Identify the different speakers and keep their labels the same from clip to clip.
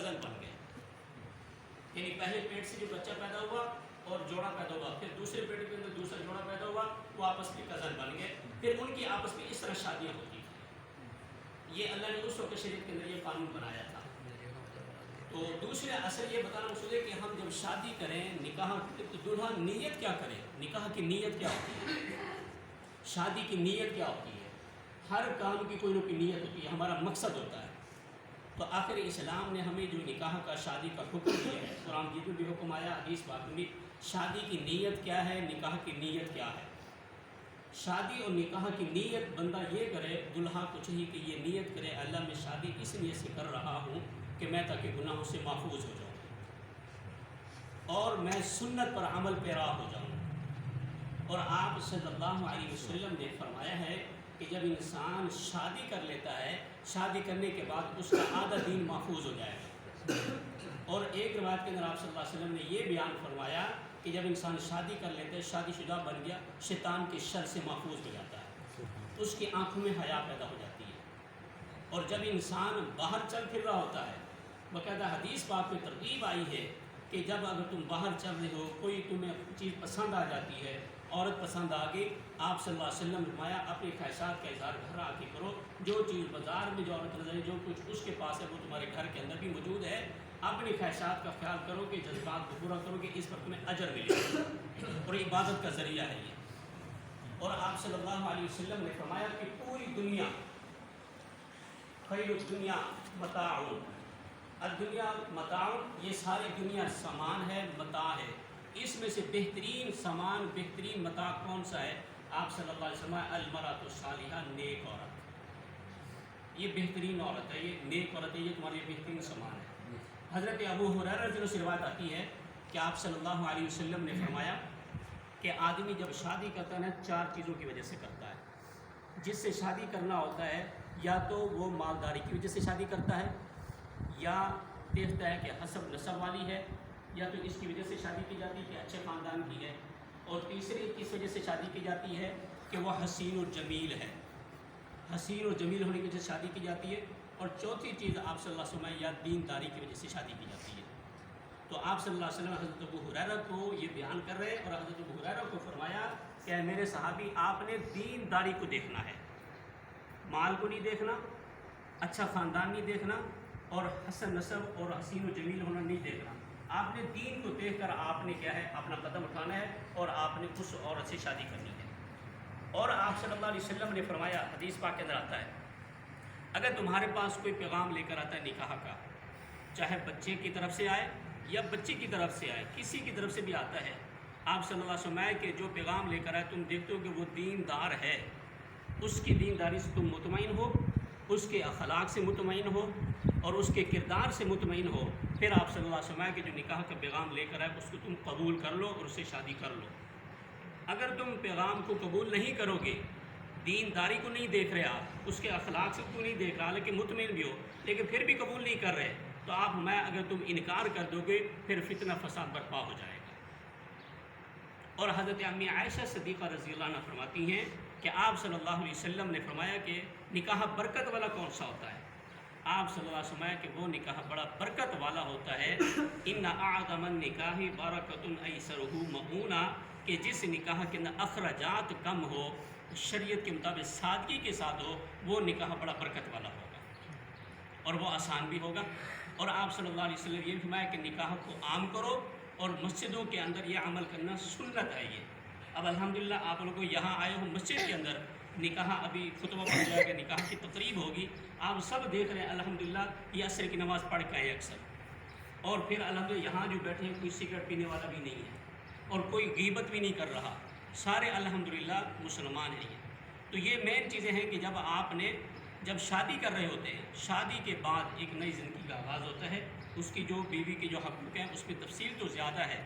Speaker 1: Cousin بن گئے، یعنی پہلے پیٹ سے جو بچہ پیدا ہوا اور جوڑا پیدا ہوا، پھر دوسرے پیٹ کے اندر دوسرا جوڑا پیدا ہوا، وہ آپس میں کزن بن گئے، پھر ان کی آپس میں اس طرح شادیاں ہوتی تھیں۔ یہ اللہ نے اس وقت شریعت کے اندر یہ قانون بنایا تھا۔ تو دوسرا اثر یہ بتانا مقصود ہے کہ ہم جب شادی کریں نکاح، تو دلہا نیت کیا کرے، نکاح کی نیت کیا ہوتی ہے، شادی کی نیت کیا ہوتی ہے، ہر کام کی کوئی نہ کوئی نیت ہوتی ہے، ہمارا مقصد ہوتا ہے۔ تو آخر اسلام نے ہمیں جو نکاح کا شادی کا حکم دیا ہے، قرآن مجید میں بھی حکم آیا، حدیث پاک میں بھی، شادی کی نیت کیا ہے، نکاح کی نیت کیا ہے۔ شادی اور نکاح کی نیت بندہ یہ کرے، دلہا کو چاہیے کہ یہ نیت کرے، اللہ میں شادی اس نیت سے کر رہا ہوں کہ میں تاکہ گناہوں سے محفوظ ہو جاؤں اور میں سنت پر عمل پیرا ہو جاؤں۔ اور آپ صلی اللہ علیہ وسلم نے فرمایا ہے کہ جب انسان شادی کر لیتا ہے، شادی کرنے کے بعد اس کا آدھا دین محفوظ ہو جائے گا۔ اور ایک روایت کے اندر آپ صلی اللہ علیہ وسلم نے یہ بیان فرمایا کہ جب انسان شادی کر لیتا ہے، شادی شدہ بن گیا، شیطان کے شر سے محفوظ ہو جاتا ہے، اس کی آنکھوں میں حیا پیدا ہو جاتی ہے۔ اور جب انسان باہر چل پھر رہا ہوتا ہے، باقاعدہ حدیث پاک میں ترغیب آئی ہے کہ جب اگر تم باہر چل رہے ہو، کوئی تمہیں چیز پسند آ جاتی ہے، عورت پسند آ گئی، آپ صلی اللہ علیہ وسلم نے فرمایا اپنی خواہشات کا اظہار گھر آ کے کرو، جو چیز بازار میں جو عورت نظر ہے، جو کچھ اس کے پاس ہے وہ تمہارے گھر کے اندر بھی موجود ہے، اپنی خواہشات کا خیال کرو کہ جذبات کو پورا کرو کہ اس پر تمہیں اجر ملے اور عبادت کا ذریعہ ہے یہ۔ اور آپ صلی اللہ علیہ وسلم نے فرمایا کہ پوری دنیا، خیر الدنیا متاع، الدنیا متاع، یہ ساری دنیا سامان ہے، متاع ہے، اس میں سے بہترین سامان، بہترین متاع کون سا ہے؟ آپ صلی اللہ علیہ وسلم، المرأۃ الصالحہ، نیک عورت، یہ بہترین عورت ہے، یہ نیک عورت ہے، یہ تمہارے بہترین سامان ہے۔ حضرت ابو ہریرہ رضی اللہ عنہ سے روایت آتی ہے کہ آپ صلی اللہ علیہ وسلم نے فرمایا کہ آدمی جب شادی کرتا ہے نا، 4 چیزوں کی وجہ سے کرتا ہے۔ جس سے شادی کرنا ہوتا ہے، یا تو وہ مالداری کی وجہ سے شادی کرتا ہے، یا دیکھتا ہے کہ حسب نسب والی ہے، یا تو اس کی وجہ سے شادی کی جاتی ہے کہ اچھے خاندان کی ہے، اور تیسری کس وجہ سے شادی کی جاتی ہے کہ وہ حسین و جمیل ہے، حسین و جمیل ہونے کی وجہ سے شادی کی جاتی ہے، اور چوتھی چیز آپ صلی اللہ علیہ وسلم یا دینداری کی وجہ سے شادی کی جاتی ہے۔ تو آپ صلی اللہ علیہ وسلم حضرت ابو ہریرہ کو یہ بیان کر رہے ہیں، اور حضرت ابو ہریرہ کو فرمایا کہ میرے صحابی، آپ نے دینداری کو دیکھنا ہے، مال کو نہیں دیکھنا، اچھا خاندان نہیں دیکھنا، اور حسن نسب اور حسین و جمیل ہونا نہیں دیکھنا، آپ نے دین کو دیکھ کر آپ نے کیا ہے اپنا قدم اٹھانا ہے، اور آپ نے اس عورت سے شادی کرنی ہے۔ اور آپ صلی اللہ علیہ وسلم نے فرمایا، حدیث پاک کے اندر آتا ہے، اگر تمہارے پاس کوئی پیغام لے کر آتا ہے نکاح کا، چاہے بچے کی طرف سے آئے یا بچی کی طرف سے آئے، کسی کی طرف سے بھی آتا ہے، آپ صلی اللہ علیہ وسلم کہ جو پیغام لے کر آئے تم دیکھتے ہو کہ وہ دیندار ہے، اس کی دینداری سے تم مطمئن ہو، اس کے اخلاق سے مطمئن ہو، اور اس کے کردار سے مطمئن ہو، پھر آپ صلی اللہ علیہ وسلم کہ جو نکاح کا پیغام لے کر آئے اس کو تم قبول کر لو اور اس سے شادی کر لو۔ اگر تم پیغام کو قبول نہیں کرو گے، دینداری کو نہیں دیکھ رہے، آپ اس کے اخلاق سے کو نہیں دیکھ رہا، لیکن مطمئن بھی ہو، لیکن پھر بھی قبول نہیں کر رہے، تو آپ میں اگر تم انکار کر دو گے پھر فتنہ فساد برپا ہو جائے گا۔ اور حضرت امی عائشہ صدیقہ رضی اللہ عنہ فرماتی ہیں کہ آپ صلی اللہ علیہ وسلم نے فرمایا کہ نکاح برکت والا کون سا ہوتا ہے؟ آپ صلی اللہ علیہ وسلم کہ وہ نکاح بڑا برکت والا ہوتا ہے، ان اعظم النکاح برکۃ ایسرہ مؤونہ، کہ جس نکاح کے اندر اخراجات کم ہو، شریعت کے مطابق سادگی کے ساتھ ہو، وہ نکاح بڑا برکت والا ہوگا اور وہ آسان بھی ہوگا۔ اور آپ صلی اللہ علیہ وسلم یہ فرمایا کہ نکاح کو عام کرو، اور مسجدوں کے اندر یہ عمل کرنا سنت ہے۔ یہ اب الحمدللہ آپ لوگوں یہاں آئے ہو مسجد کے اندر، نکاح ابھی خطبہ پڑھ جائے گا، نکاح کی تقریب ہوگی، آپ سب دیکھ رہے ہیں الحمدللہ، یہ عصر کی نماز پڑھ کے آئے اکثر، اور پھر الحمدللہ یہاں جو بیٹھے ہیں کوئی سگریٹ پینے والا بھی نہیں ہے اور کوئی غیبت بھی نہیں کر رہا، سارے الحمدللہ مسلمان ہیں۔ تو یہ مین چیزیں ہیں کہ جب آپ نے جب شادی کر رہے ہوتے ہیں، شادی کے بعد ایک نئی زندگی کا آغاز ہوتا ہے، اس کی جو بیوی کے جو حقوق ہیں اس میں تفصیل تو زیادہ ہے،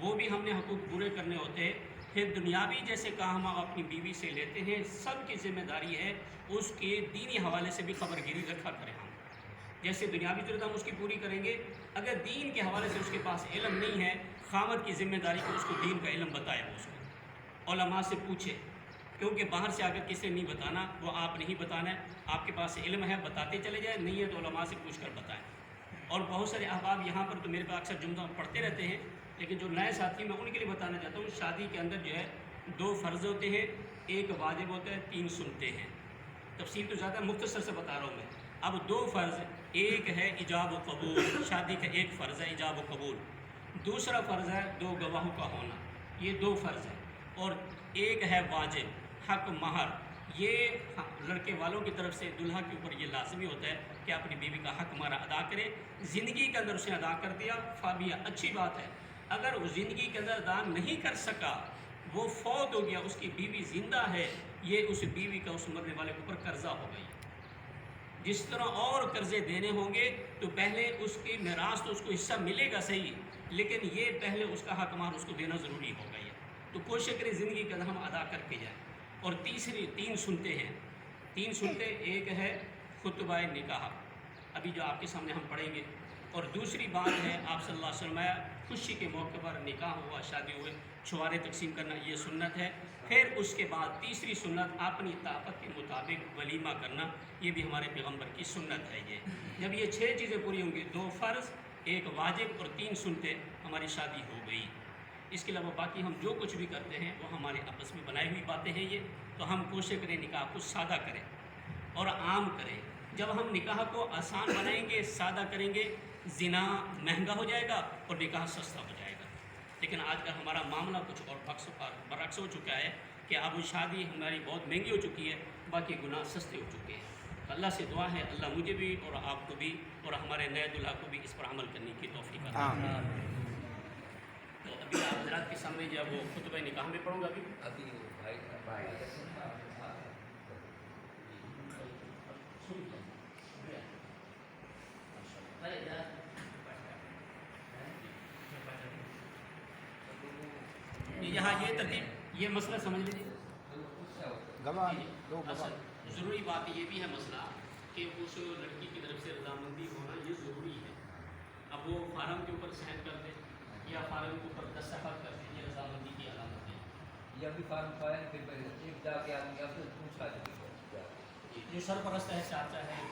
Speaker 1: وہ بھی ہم نے حقوق پورے کرنے ہوتے ہیں۔ پھر دنیاوی جیسے کام ہم اپنی بیوی سے لیتے ہیں، سب کی ذمہ داری ہے اس کے دینی حوالے سے بھی خبر گیری رکھا کریں ہم، جیسے دنیاوی ضرورت ہم اس کی پوری کریں گے، اگر دین کے حوالے سے اس کے پاس علم نہیں ہے، خامد کی ذمہ داری کہ اس کو دین کا علم بتائے، اس کو علماء سے پوچھے، کیونکہ باہر سے اگر کسی نے نہیں بتانا، وہ آپ نہیں بتانا ہے، آپ کے پاس علم ہے بتاتے چلے جائیں، نہیں ہے تو علماء سے پوچھ کر بتائیں۔ اور بہت سارے احباب یہاں پر تو میرے پاس اکثر جملہ پڑھتے رہتے ہیں، لیکن جو نئے ساتھی میں ان کے لیے بتانا چاہتا ہوں، شادی کے اندر جو ہے 2 فرض ہوتے ہیں، 1 واجب ہوتا ہے، 3 سنتے ہیں۔ تفصیل تو زیادہ مختصر سے بتا رہا ہوں میں۔ اب 2 فرض، ایک ہے ایجاب و قبول، شادی کا ایک فرض ہے ایجاب و قبول، دوسرا فرض ہے 2 گواہوں کا ہونا، یہ 2 فرض ہیں، اور ایک ہے واجب حق مہر، یہ لڑکے والوں کی طرف سے دلہا کے اوپر یہ لازمی ہوتا ہے کہ اپنی بیوی کا حق مہر ادا کرے۔ زندگی کے اندر اس نے ادا کر دیا، فابیہ اچھی بات ہے۔ اگر وہ زندگی کے اندر ادا نہیں کر سکا، وہ فوت ہو گیا، اس کی بیوی زندہ ہے، یہ اس بیوی کا اس مرنے والے کے اوپر قرضہ ہو گئی۔ جس طرح اور قرضے دینے ہوں گے تو پہلے اس کی میراث تو اس کو حصہ ملے گا صحیح، لیکن یہ پہلے اس کا حق مہر اس کو دینا ضروری ہو گئی ہے۔ تو کوشش کریں زندگی کے اندر ہم ادا کر کے جائیں۔ اور تیسری 3 سنتے ہیں، 3 سنتے، ایک ہے خطبہ نکاح، ابھی جو آپ کے سامنے ہم پڑھیں گے، اور دوسری بات ہے آپ صلی اللہ علیہ وسلم خوشی کے موقع پر نکاح ہوا، شادی ہوئے، چھوارے تقسیم کرنا، یہ سنت ہے۔ پھر اس کے بعد تیسری سنت اپنی طاقت کے مطابق ولیمہ کرنا، یہ بھی ہمارے پیغمبر کی سنت ہے۔ یہ جب یہ 6 چیزیں پوری ہوں گی، 2 فرض، 1 واجب اور 3 سنتے، ہماری شادی ہو گئی۔ اس کے علاوہ باقی ہم جو کچھ بھی کرتے ہیں وہ ہمارے آپس میں بنائی ہوئی باتیں ہیں یہ، تو ہم کوشش کریں نکاح کو سادہ کریں اور عام کریں۔ جب ہم نکاح کو آسان بنائیں گے، سادہ کریں گے، زنا مہنگا ہو جائے گا اور نکاح سستا ہو جائے گا۔ لیکن آج کل ہمارا معاملہ کچھ اور برعکس ہو چکا ہے کہ اب شادی ہماری بہت مہنگی ہو چکی ہے، باقی گناہ سستے ہو چکے ہیں۔ اللہ سے دعا ہے اللہ مجھے بھی اور آپ کو بھی اور ہمارے نئے دلہا کو بھی اس پر عمل کرنے کی توفیق عطا فرمائے۔ تو ابھی آپ حضرات کے سامنے جو ہے وہ خطبہ نکاح میں پڑھوں گا ابھی یہاں یہ ترتیب، یہ مسئلہ سمجھ لیجیے۔ ضروری بات یہ بھی ہے مسئلہ کہ اس لڑکی کی طرف سے رضامندی ہونا یہ ضروری ہے۔ اب وہ فارم کے اوپر سائن کر دے یا فارم کے اوپر دستخط کر دے، یہ رضامندی کی علامت ہے۔
Speaker 2: یہ بھی فارم پایا پھر ایک جا کے آدمی آپ سے پوچھا
Speaker 1: جو سرپرست ہے چاچا ہے